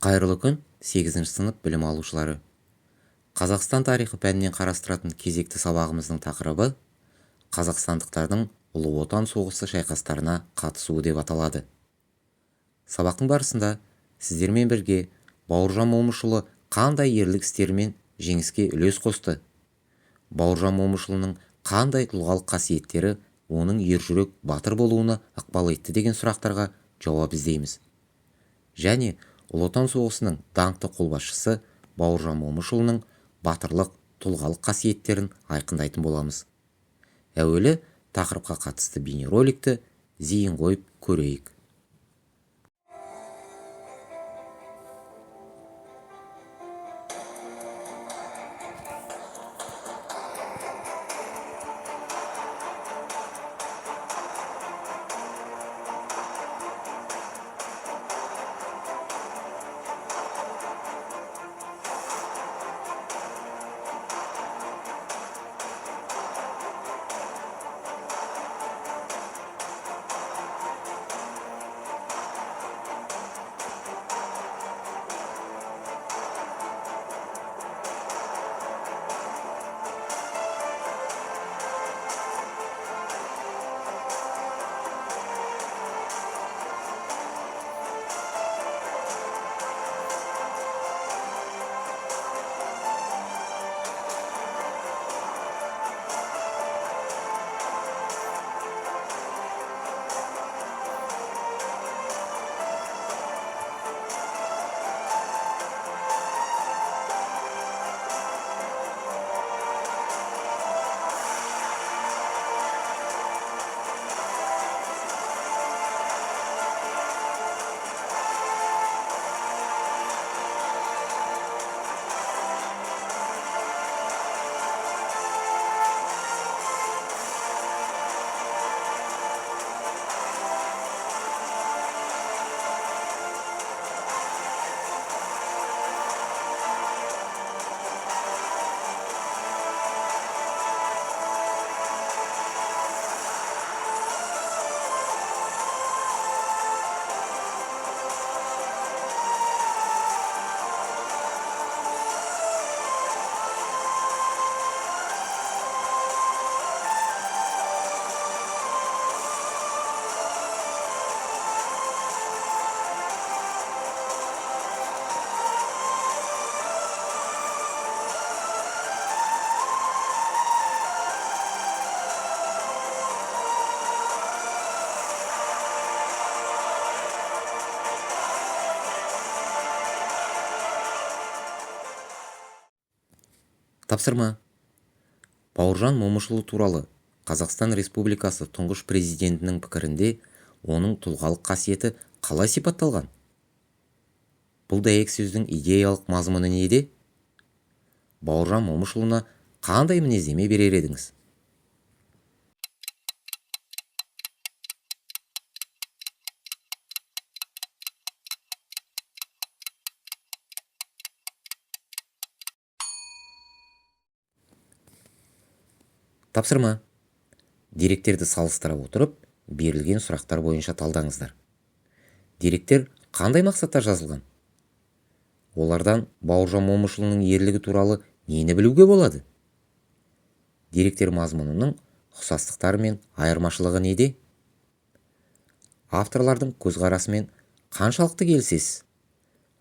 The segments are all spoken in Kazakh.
Қайырлы күн, 8 сынып білім алушылары. Қазақстан тарихы пәнінен қарастыратын кезекті сабағымыздың тақырыбы қазақстандықтардың ұлы отан соғысы шайқастарына қатысуы деп аталады. Сабақтың барысында сіздермен бірге Бауыржан Момышұлы қандай ерлік істерімен жеңіске үлес қосты? Бауыржан Момышұлының қандай тұлғалық қасиеттері оның ержүрек батыр болуына ықпал етті деген сұрақтарға жауап іздейміз. Және Ұлы Отан соғысының даңқты қолбасшысы Бауыржан Момышұлының батырлық, тұлғалық қасиеттерін айқындайтын боламыз. Әуелі тақырыпқа қатысты бейнероликті зейін қойып көрейік. Тапсырма. Бауыржан Момышұлы туралы Қазақстан Республикасы тұңғыш президентінің пікірінде оның тұлғалық қасиеті қалай сипатталған? Бұл дәйек сөздің идеялық мазмұны неде? Бауыржан Момышұлына қандай мінездеме берер едіңіз? Тапсырма. Деректерді салыстыра отырып, берілген сұрақтар бойынша талдаңыздар. Деректер қандай мақсатта жазылған? Олардан Бауыржан Момышұлының ерлігі туралы нені білуге болады? Деректер мазмұнының ұқсастықтары мен айырмашылығы неде? Авторлардың көзқарасымен қаншалықты келісесіз?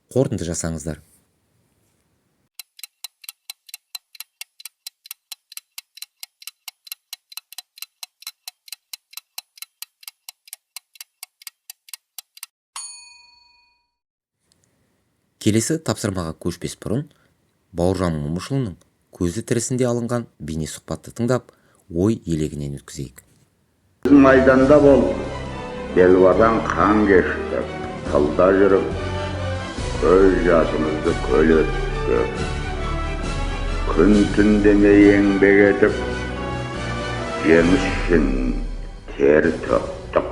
Қорытынды жасаңыздар. Келесі тапсырмаға көшпес бұрын, Бауыржан Момышұлының көзі тірісінде алынған бейне сұхбатты тыңдап, ой елегінен өткізейік. Майданда бол, белуардан қан кештік, тылда жүріп, көз жасымызды көл өттік. Күн түн демей еңбек етіп, жеңіс үшін тер төктік.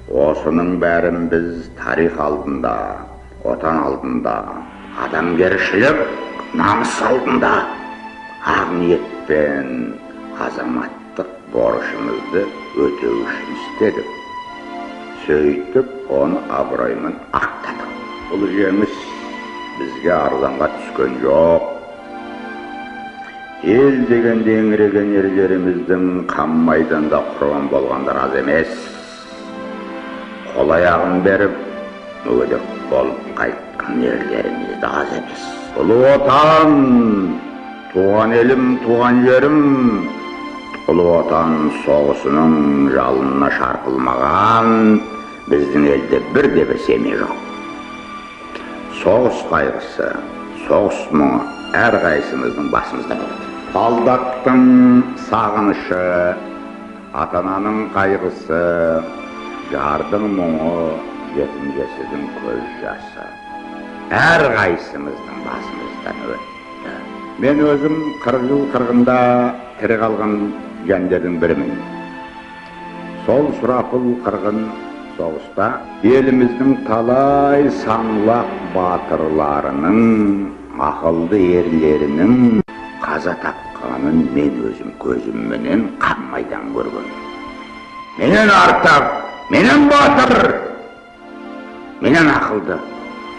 Осының бәрін біз тарих алдында, отан алдында, адамгершілік, намыс алдында ақ ниетпен азаматтық борышымызды өтеу үшін істедік. Сөйтіп, оны абыроймен ақтадық. бұл жеңіс бізге арзанға түскен жоқ. Ел дегенде еңіреген ерлеріміздің қан майданда құрбан болғандар аз емес. Қол аяғын беріп, мүгедек болып қайтқан ерлеріміз де аз емес. Ұлы отан, туған елім, туған жерім, ұлы отан соғысының жалынына шарпылмаған біздің елде бірде-бір семей жоқ. Соғыс қайғысы, соғыс мұңы әрқайсымыздың басымызда болады. Солдаттың сағынышы, ата-ананың қайғысы, жардың мұңы, жетім жесірдің көз жасы әрқайсымыздың басымыздан өтті. Мен өзім 40 жыл қырғында тірі қалған жандардың бірімін. Сол сұрапыл қырғын соғыста еліміздің талай саңлақ батырларының, ақылды ерлерінің қаза тапқанын мен өзім көзімменен қан майдан көрген. Менен артық, менен батыр, менен ақылды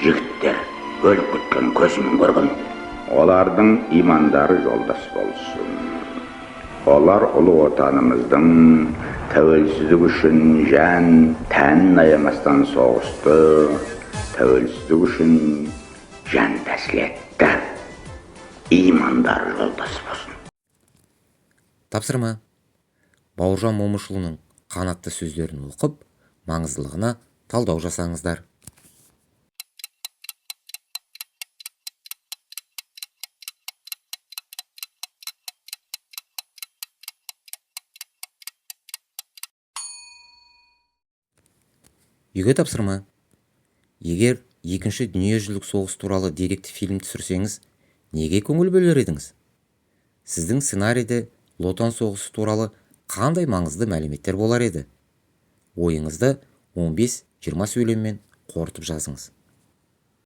жігіттер өліп кеткен көзіммен көрген. Олардың имандары жолдас болсын. Олар ұлы отанымыздың тәуелсіздік үшін жан, тәнін аямастан соғысты, тәуелсіздік үшін жан тәсіл етті. Имандары жолдас болсын. Тапсырма. Бауыржан Момышұлының қанатты сөздерін оқып, маңыздылығына талдау жасаңыздар. Үйге тапсырма. Егер екінші дүниежүзілік соғыс туралы деректі фильм түсірсеңіз, неге көңіл бөлер едіңіз? Сіздің сценарийде Ұлы Отан соғысы туралы қандай маңызды мәліметтер болар еді? Ойыңызды 15-20 сөйлеммен қорытып жазыңыз.